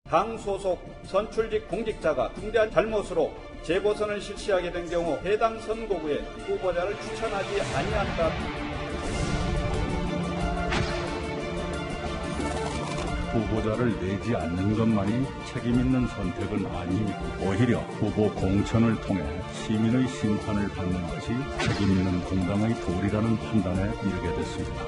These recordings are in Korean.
당 소속 선출직 공직자가 중대한 잘못으로 재보선을 실시하게 된 경우 해당 선거구에 후보자를 추천하지 아니한다. 후보자를 내지 않는 것만이 책임있는 선택은 아닙니다. 오히려 후보 공천을 통해 시민의 심판을 받는 것이 책임있는 공당의 도리라는 판단에 이르게 됐습니다.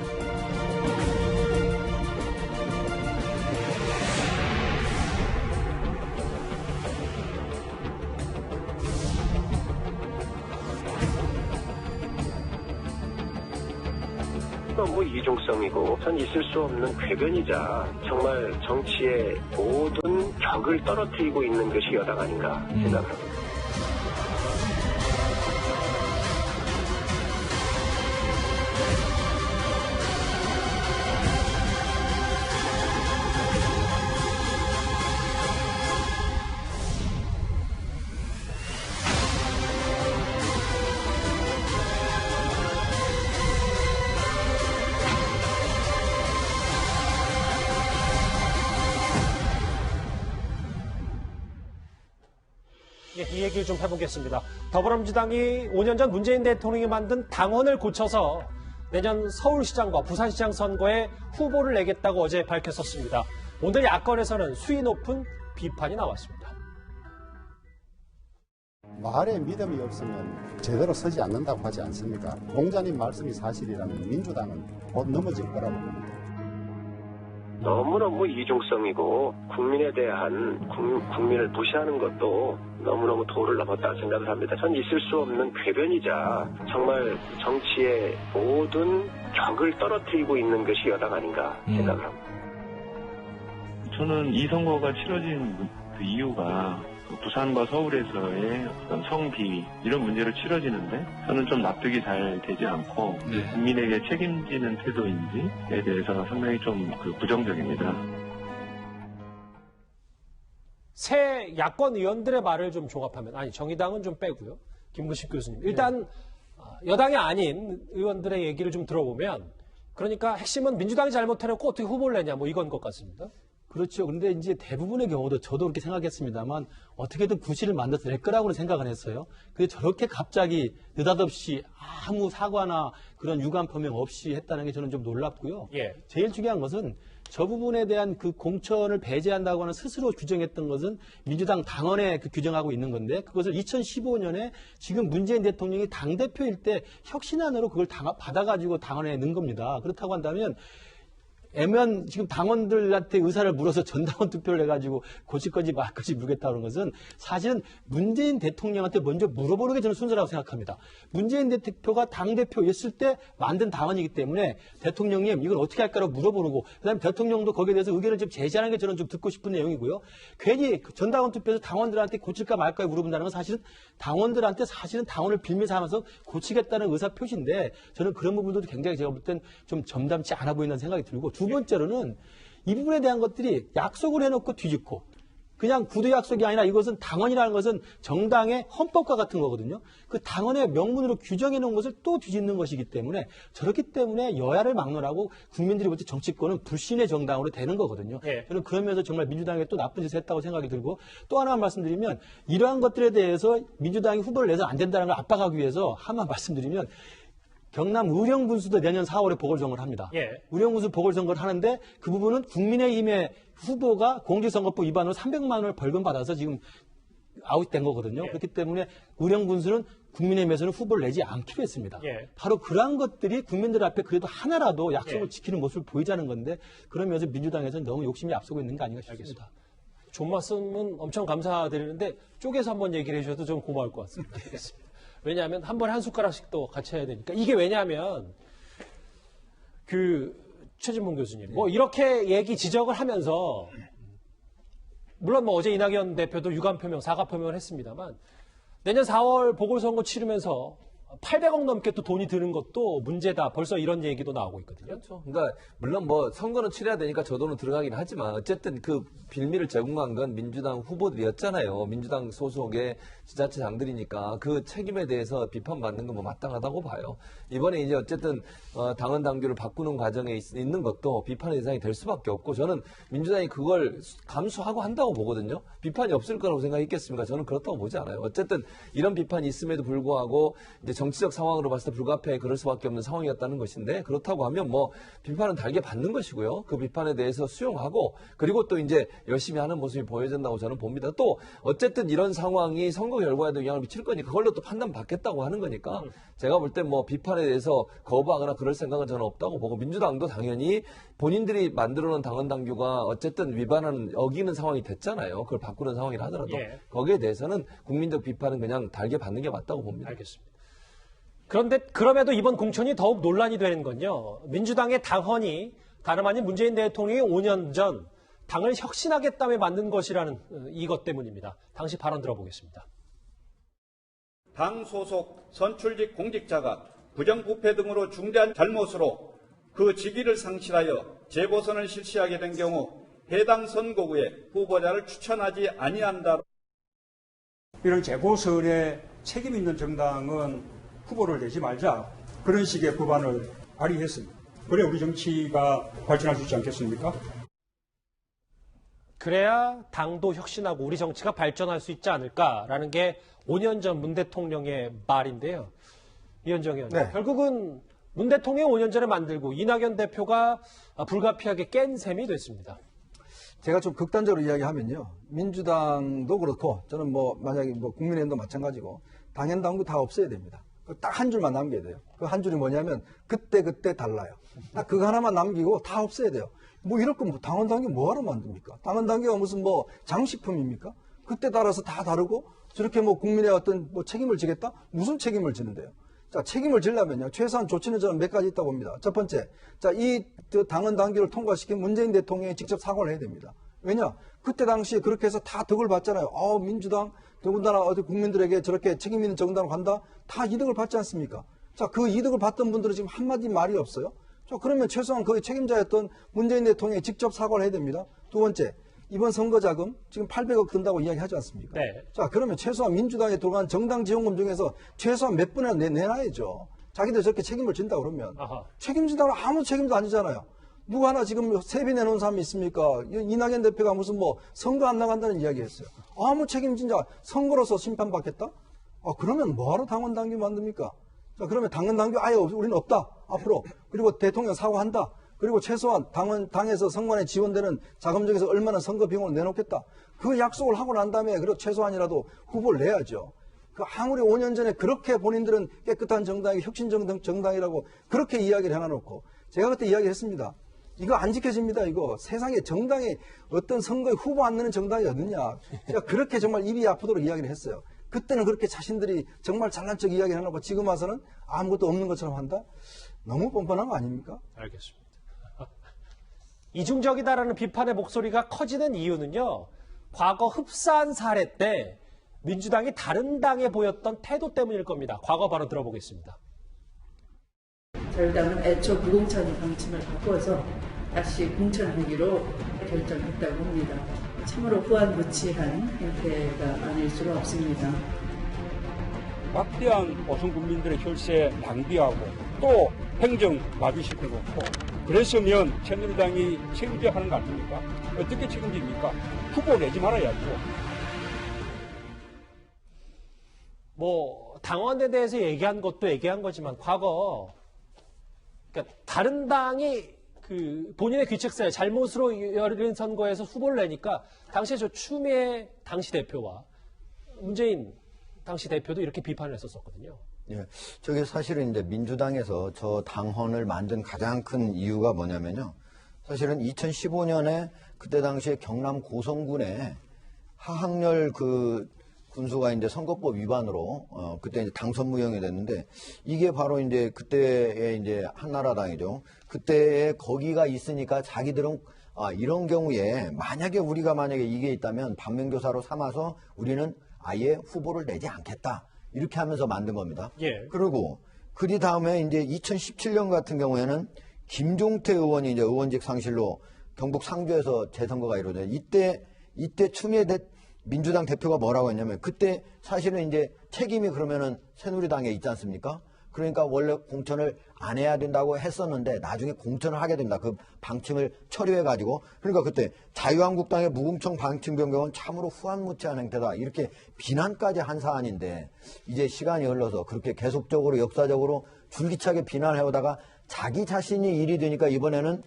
너무 이중성이고 전 있을 수 없는 궤변이자 정말 정치의 모든 벽을 떨어뜨리고 있는 것이 여당 아닌가 생각합니다. 이 얘기를 좀 해보겠습니다. 더불어민주당이 5년 전 문재인 대통령이 만든 당원을 고쳐서 내년 서울시장과 부산시장 선거에 후보를 내겠다고 어제 밝혔었습니다. 오늘 야권에서는 수위 높은 비판이 나왔습니다. 말에 믿음이 없으면 제대로 서지 않는다고 하지 않습니까? 공자님 말씀이 사실이라면 민주당은 곧 넘어질 거라고 봅니다. 너무너무 이중성이고 국민에 대한 국민을 무시하는 것도 너무너무 도를 넘었다고 생각을 합니다. 전 있을 수 없는 궤변이자 정말 정치의 모든 벽을 떨어뜨리고 있는 것이 여당 아닌가 생각을 합니다. 저는 이 선거가 치러진 그 이유가 부산과 서울에서의 어떤 성비 이런 문제로 치러지는데 저는 좀 납득이 잘 되지 않고 국민에게 책임지는 태도인지에 대해서 상당히 좀 부정적입니다. 새 야권 의원들의 말을 좀 종합하면, 정의당은 좀 빼고요. 김구식 교수님. 일단 여당이 아닌 의원들의 얘기를 좀 들어보면, 그러니까 핵심은 민주당이 잘못해놓고 어떻게 후보를 내냐, 이건 것 같습니다. 그렇죠. 그런데 이제 대부분의 경우도 저도 그렇게 생각했습니다만 어떻게든 구실을 만들어서 낼 거라고는 생각을 했어요. 근데 저렇게 갑자기 느닷없이 아무 사과나 그런 유감 표명 없이 했다는 게 저는 좀 놀랍고요. 제일 중요한 것은 저 부분에 대한 그 공천을 배제한다고 하는 스스로 규정했던 것은 민주당 당원에 규정하고 있는 건데 그것을 2015년에 지금 문재인 대통령이 당대표일 때 혁신안으로 그걸 받아가지고 당원에 넣은 겁니다. 그렇다고 한다면 애매한 지금 당원들한테 의사를 물어서 전당원 투표를 해가지고 고칠 건지 말 건지 모르겠다는 것은 사실은 문재인 대통령한테 먼저 물어보는 게 저는 순서라고 생각합니다. 문재인 대표가 당대표였을 때 만든 당원이기 때문에 대통령님 이건 어떻게 할까라고 물어보고 그다음에 대통령도 거기에 대해서 의견을 좀 제시하는 게 저는 좀 듣고 싶은 내용이고요. 괜히 전당원 투표에서 당원들한테 고칠까 말까 물어본다는 건 사실은 당원들한테 사실은 당원을 빌면서 하면서 고치겠다는 의사 표시인데 저는 그런 부분도 굉장히 제가 볼 땐 좀 점담치 않아 보인다는 생각이 들고 두 번째로는 이 부분에 대한 것들이 약속을 해놓고 뒤집고 그냥 구두 약속이 아니라 이것은 당원이라는 것은 정당의 헌법과 같은 거거든요. 그 당원의 명문으로 규정해 놓은 것을 또 뒤집는 것이기 때문에 저렇기 때문에 여야를 막론하고 국민들이 볼 때 정치권은 불신의 정당으로 되는 거거든요. 저는 그러면서 정말 민주당에 또 나쁜 짓을 했다고 생각이 들고 또 하나 말씀드리면 이러한 것들에 대해서 민주당이 후보를 내서 안 된다는 걸 압박하기 위해서 하나 말씀드리면 경남 의령군수도 내년 4월에 보궐선거를 합니다. 의령군수 보궐선거를 하는데 그 부분은 국민의힘의 후보가 공직선거법 위반으로 300만 원을 벌금 받아서 지금 아웃된 거거든요. 그렇기 때문에 의령군수는 국민의힘에서는 후보를 내지 않기로 했습니다. 바로 그러한 것들이 국민들 앞에 그래도 하나라도 약속을 지키는 모습을 보이자는 건데 그러면서 민주당에서는 너무 욕심이 앞서고 있는 거 아닌가 싶습니다. 좋은 말씀은 엄청 감사드리는데 쪼개서 한번 얘기를 해주셔도 좀 고마울 것 같습니다. 왜냐하면 한 번에 한 숟가락씩 또 같이 해야 되니까. 이게 왜냐하면 최진봉 교수님 이렇게 얘기 지적을 하면서 물론 어제 이낙연 대표도 유감 표명, 사과 표명을 했습니다만 내년 4월 보궐선거 치르면서 800억 넘게 또 돈이 드는 것도 문제다. 벌써 이런 얘기도 나오고 있거든요. 그렇죠. 그러니까 물론 뭐 선거는 치러야 되니까 저 돈은 들어가긴 하지만 어쨌든 그 빌미를 제공한 건 민주당 후보들이었잖아요. 민주당 소속의 지자체장들이니까 그 책임에 대해서 비판받는 건 뭐 마땅하다고 봐요. 이번에 이제 어쨌든 당헌 당규를 바꾸는 과정에 있는 것도 비판의 대상이 될 수밖에 없고 저는 민주당이 그걸 감수하고 한다고 보거든요. 비판이 없을 거라고 생각했겠습니까? 저는 그렇다고 보지 않아요. 어쨌든 이런 비판이 있음에도 불구하고 이제 정치적 상황으로 봤을 때 불가피하게 그럴 수밖에 없는 상황이었다는 것인데 그렇다고 하면 뭐 비판은 달게 받는 것이고요. 그 비판에 대해서 수용하고 그리고 또 이제 열심히 하는 모습이 보여진다고 저는 봅니다. 또 어쨌든 이런 상황이 선거 결과에도 영향을 미칠 거니까 그걸로 또 판단받겠다고 하는 거니까 제가 볼 때 뭐 비판에 대해서 거부하거나 그럴 생각은 저는 없다고 보고 민주당도 당연히 본인들이 만들어놓은 당헌 당규가 어쨌든 위반하는 어기는 상황이 됐잖아요. 그걸 바꾸는 상황이라 하더라도 예. 거기에 대해서는 국민적 비판은 그냥 달게 받는 게 맞다고 봅니다. 알겠습니다. 그런데 그럼에도 이번 공천이 더욱 논란이 되는 건요. 민주당의 당헌이 다름 아닌 문재인 대통령이 5년 전 당을 혁신하겠다며 만든 것이라는 이것 때문입니다. 당시 발언 들어보겠습니다. 당 소속 선출직 공직자가 부정부패 등으로 중대한 잘못으로 그 직위를 상실하여 재보선을 실시하게 된 경우 해당 선거구에 후보자를 추천하지 아니한다. 이런 재보선에 책임 있는 정당은 후보를 내지 말자, 그런 식의 법안을 발의했습니다. 그래 우리 정치가 발전할 수 있지 않겠습니까? 그래야 당도 혁신하고 우리 정치가 발전할 수 있지 않을까라는 게 5년 전 문 대통령의 말인데요. 이현정 의원, 네. 결국은 문 대통령이 5년 전에 만들고 이낙연 대표가 불가피하게 깬 셈이 됐습니다. 제가 좀 극단적으로 이야기하면요. 민주당도 그렇고 저는 뭐 만약에 뭐 국민의힘도 마찬가지고 당연 당규 다 없애야 됩니다. 딱 한 줄만 남겨야 돼요. 그 한 줄이 뭐냐면 그때 달라요. 딱 그거 하나만 남기고 다 없애야 돼요. 뭐 이럴 거면 당헌 당규 뭐하러 만듭니까? 당헌 당규가 무슨 뭐 장식품입니까? 그때 따라서 다 다르고 저렇게 뭐 국민의 어떤 뭐 책임을 지겠다? 무슨 책임을 지는데요? 자, 책임을 지려면요. 최소한 조치는 저는 몇 가지 있다고 봅니다. 첫 번째, 자, 이 당헌 당규를 통과시킨 문재인 대통령이 직접 사과를 해야 됩니다. 왜냐? 그때 당시에 그렇게 해서 다 덕을 봤잖아요. 민주당, 더군다나 어디 국민들에게 저렇게 책임 있는 정당으로 간다? 다 이득을 받지 않습니까? 자, 그 이득을 받던 분들은 지금 한마디 말이 없어요. 자, 그러면 최소한 그 책임자였던 문재인 대통령이 직접 사과를 해야 됩니다. 두 번째, 이번 선거 자금 지금 800억 든다고 이야기하지 않습니까? 네. 자, 그러면 최소한 민주당에 들어간 정당 지원금 중에서 최소한 몇 분이나 내놔야죠. 자기들 저렇게 책임을 진다 그러면. 아하. 책임진다고 아무 책임도 아니잖아요. 누구 하나 지금 세비 내놓은 사람이 있습니까? 이낙연 대표가 무슨 뭐 선거 안 나간다는 이야기 했어요. 아무 책임진 자 선거로서 심판받겠다? 그러면 뭐하러 당헌 당규 만듭니까? 자, 그러면 당헌 당규 아예 우리는 없다. 앞으로. 그리고 대통령 사과한다. 그리고 최소한 당에서 선관에 지원되는 자금 중에서 얼마나 선거 비용을 내놓겠다. 그 약속을 하고 난 다음에 그리고 최소한이라도 후보를 내야죠. 그 아무리 5년 전에 그렇게 본인들은 깨끗한 정당이 혁신 정당이라고 그렇게 이야기를 해놔놓고 제가 그때 이야기했습니다. 이거 안 지켜집니다. 이거 세상에 정당에 어떤 선거에 후보 안 내는 정당이 어딨냐. 제가 그렇게 정말 입이 아프도록 이야기를 했어요. 그때는 그렇게 자신들이 정말 잘난 척 이야기를 해놓고 지금 와서는 아무것도 없는 것처럼 한다? 너무 뻔뻔한 거 아닙니까? 알겠습니다. 이중적이다라는 비판의 목소리가 커지는 이유는요. 과거 흡사한 사례 때 민주당이 다른 당에 보였던 태도 때문일 겁니다. 과거 바로 들어보겠습니다. 저희 당은 애초 무공천 방침을 바꿔서 다시 공천하기로 결정했다고 합니다. 참으로 후안부치한 형태가 아닐 수가 없습니다. 막대한 보수 국민들의 혈세 낭비하고 또 행정 마비시키고 그랬으면 새누리당이 책임져야 하는 거 아닙니까? 어떻게 책임집니까? 후보 내지 말아야죠. 뭐 당원에 대해서 얘기한 것도 얘기한 거지만 과거 그러니까 다른 당이 그 본인의 귀책사에 잘못으로 열린 선거에서 후보를 내니까 당시에 저 추미애 당시 대표와 문재인 당시 대표도 이렇게 비판을 했었거든요. 예, 저게 사실은 이제 민주당에서 저 당헌을 만든 가장 큰 이유가 뭐냐면요. 사실은 2015년에 그때 당시에 경남 고성군에 하학렬 그 군수가 이제 선거법 위반으로 그때 이제 당선 무효이 됐는데 이게 바로 이제 그때의 이제 한나라당이죠. 그때에 거기가 있으니까 자기들은 이런 경우에 우리가 만약에 이게 있다면 반면교사로 삼아서 우리는 아예 후보를 내지 않겠다. 이렇게 하면서 만든 겁니다. 예. 그리고 그리 다음에 이제 2017년 같은 경우에는 김종태 의원이 이제 의원직 상실로 경북 상주에서 재선거가 이루어져요. 이때 추미애 민주당 대표가 뭐라고 했냐면 그때 사실은 이제 책임이 그러면은 새누리당에 있지 않습니까? 그러니까 원래 공천을 안 해야 된다고 했었는데 나중에 공천을 하게 된다. 그 방침을 처리해가지고 그러니까 그때 자유한국당의 무공천 방침 변경은 참으로 후한무치한 행태다. 이렇게 비난까지 한 사안인데 이제 시간이 흘러서 그렇게 계속적으로 역사적으로 줄기차게 비난해오다가 자기 자신이 일이 되니까 이번에는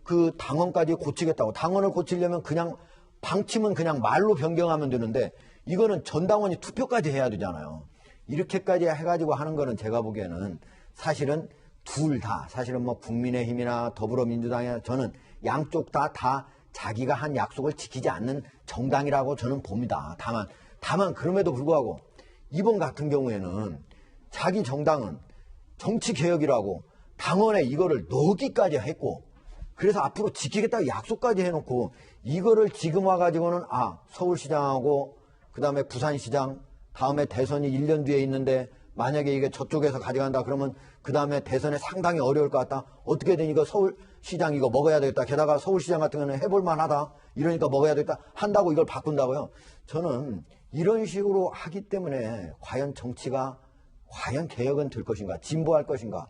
그 당원까지 고치겠다고. 당원을 고치려면 그냥 방침은 그냥 말로 변경하면 되는데 이거는 전당원이 투표까지 해야 되잖아요. 이렇게까지 해가지고 하는 거는 제가 보기에는 사실은 둘 다 사실은 뭐 국민의힘이나 더불어민주당이나 저는 양쪽 다 자기가 한 약속을 지키지 않는 정당이라고 저는 봅니다. 다만 그럼에도 불구하고 이번 같은 경우에는 자기 정당은 정치개혁이라고 당원에 이거를 넣기까지 했고 그래서 앞으로 지키겠다고 약속까지 해놓고 이거를 지금 와가지고는 서울시장하고 그 다음에 부산시장 다음에 대선이 1년 뒤에 있는데 만약에 이게 저쪽에서 가져간다 그러면 그 다음에 대선에 상당히 어려울 것 같다. 어떻게든 이거 서울시장 이거 먹어야 되겠다. 게다가 서울시장 같은 경우는 해볼만 하다. 이러니까 먹어야 되겠다. 한다고 이걸 바꾼다고요. 저는 이런 식으로 하기 때문에 과연 정치가 과연 개혁은 될 것인가 진보할 것인가.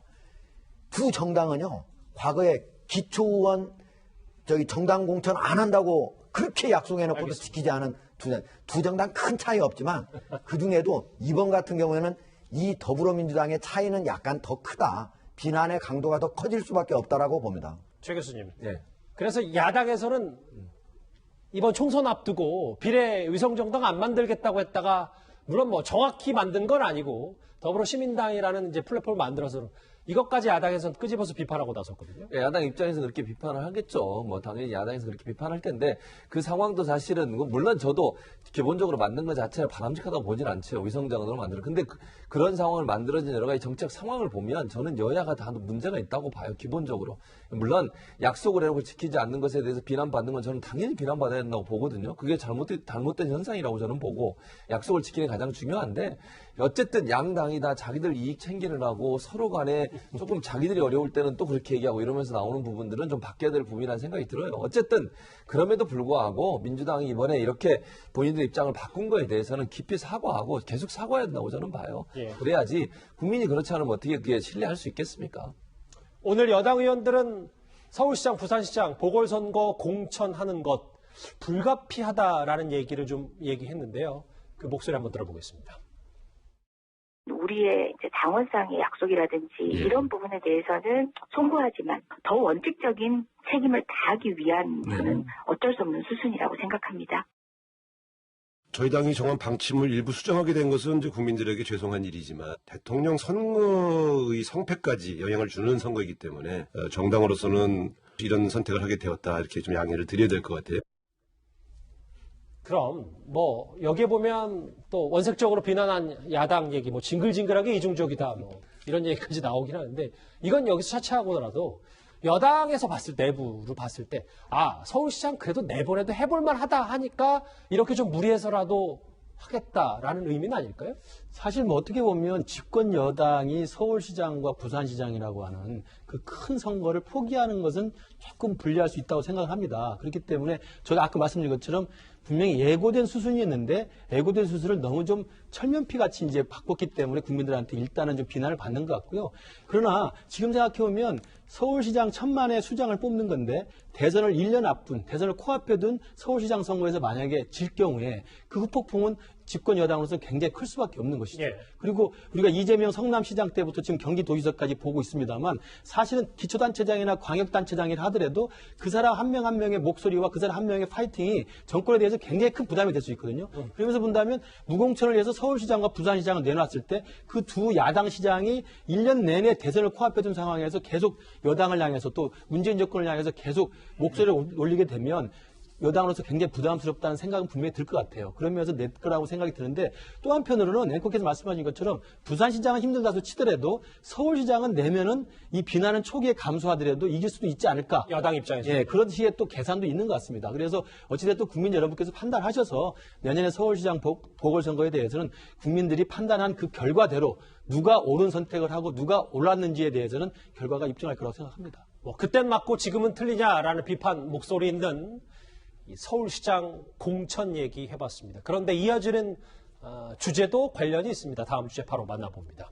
두 정당은요. 과거에 기초의원 정당 공천 안 한다고 그렇게 약속해놓고도 지키지 않은 두 정당 큰 차이 없지만 그중에도 이번 같은 경우에는 이 더불어민주당의 차이는 약간 더 크다. 비난의 강도가 더 커질 수밖에 없다라고 봅니다. 최 교수님. 네. 그래서 야당에서는 이번 총선 앞두고 비례 위성정당 안 만들겠다고 했다가 물론 뭐 정확히 만든 건 아니고 더불어시민당이라는 이제 플랫폼을 만들어서 이것까지 야당에서는 끄집어서 비판하고 나섰거든요. 야당 입장에서 그렇게 비판을 하겠죠. 뭐 당연히 야당에서 그렇게 비판할 텐데 그 상황도 사실은 물론 저도 기본적으로 만든 것 자체가 바람직하다고 보진 않죠. 위성정당으로 만드는. 근데 그런 상황을 만들어진 여러 가지 정책 상황을 보면 저는 여야가 다 문제가 있다고 봐요. 기본적으로. 물론 약속을 해놓고 지키지 않는 것에 대해서 비난받는 건 저는 당연히 비난받아야 된다고 보거든요. 그게 잘못된 현상이라고 저는 보고 약속을 지키는 게 가장 중요한데 어쨌든 양당이 다 자기들 이익 챙기느라고 서로 간에 조금 자기들이 어려울 때는 또 그렇게 얘기하고 이러면서 나오는 부분들은 좀 바뀌어야 될 부분이라는 생각이 들어요. 어쨌든 그럼에도 불구하고 민주당이 이번에 이렇게 본인들 입장을 바꾼 거에 대해서는 깊이 사과하고 계속 사과해야 된다고 저는 봐요. 예. 그래야지 국민이 그렇지 않으면 어떻게 그게 신뢰할 수 있겠습니까? 오늘 여당 의원들은 서울시장, 부산시장 보궐선거 공천하는 것 불가피하다라는 얘기를 좀 얘기했는데요. 그 목소리 한번 들어보겠습니다. 우리의 이제 당원상의 약속이라든지 이런 부분에 대해서는 송구하지만 더 원칙적인 책임을 다하기 위한 저는 어쩔 수 없는 수순이라고 생각합니다. 저희 당이 정한 방침을 일부 수정하게 된 것은 이제 국민들에게 죄송한 일이지만 대통령 선거의 성패까지 영향을 주는 선거이기 때문에 정당으로서는 이런 선택을 하게 되었다 이렇게 좀 양해를 드려야 될 것 같아요. 그럼 뭐 여기에 보면 또 원색적으로 비난한 야당 얘기 뭐 징글징글하게 이중적이다 뭐 이런 얘기까지 나오긴 하는데 이건 여기서 차치하고라도 여당에서 봤을 때 내부로 봤을 때 서울시장 그래도 내보내도 해볼만 하다 하니까 이렇게 좀 무리해서라도 하겠다라는 의미는 아닐까요? 사실 뭐 어떻게 보면 집권 여당이 서울시장과 부산시장이라고 하는 그 큰 선거를 포기하는 것은 조금 불리할 수 있다고 생각합니다. 그렇기 때문에 제가 아까 말씀드린 것처럼 분명히 예고된 수순이었는데 예고된 수순을 너무 좀 철면피 같이 이제 바꿨기 때문에 국민들한테 일단은 좀 비난을 받는 것 같고요. 그러나 지금 생각해 보면 서울시장 1000만의 수장을 뽑는 건데 대선을 1년 앞둔 대선을 코앞에 둔 서울시장 선거에서 만약에 질 경우에 그 후폭풍은 집권 여당으로서는 굉장히 클 수밖에 없는 것이죠. 예. 그리고 우리가 이재명 성남시장 때부터 지금 경기도지사까지 보고 있습니다만 사실은 기초단체장이나 광역단체장이라 하더라도 그 사람 한 명 한 명의 목소리와 그 사람 한 명의 파이팅이 정권에 대해서 굉장히 큰 부담이 될 수 있거든요. 그러면서 본다면 무공천을 위해서 서울시장과 부산시장을 내놨을 때 그 두 야당 시장이 1년 내내 대선을 코앞에 둔 상황에서 계속 여당을 향해서 또 문재인 정권을 향해서 계속 목소리를 올리게 되면 여당으로서 굉장히 부담스럽다는 생각은 분명히 들 것 같아요. 그러면서 낼 거라고 생각이 드는데 또 한편으로는 앵커께서 말씀하신 것처럼 부산시장은 힘들다고 치더라도 서울시장은 내면은 이 비난은 초기에 감소하더라도 이길 수도 있지 않을까. 여당 입장에서. 예, 그런 식의 또 계산도 있는 것 같습니다. 그래서 어찌됐든 국민 여러분께서 판단하셔서 내년에 서울시장 보궐선거에 대해서는 국민들이 판단한 그 결과대로 누가 옳은 선택을 하고 누가 옳았는지에 대해서는 결과가 입증할 거라고 생각합니다. 뭐 그땐 맞고 지금은 틀리냐라는 비판 목소리 있는 이 서울시장 공천 얘기 해봤습니다. 그런데 이어지는 주제도 관련이 있습니다. 다음 주제 바로 만나봅니다.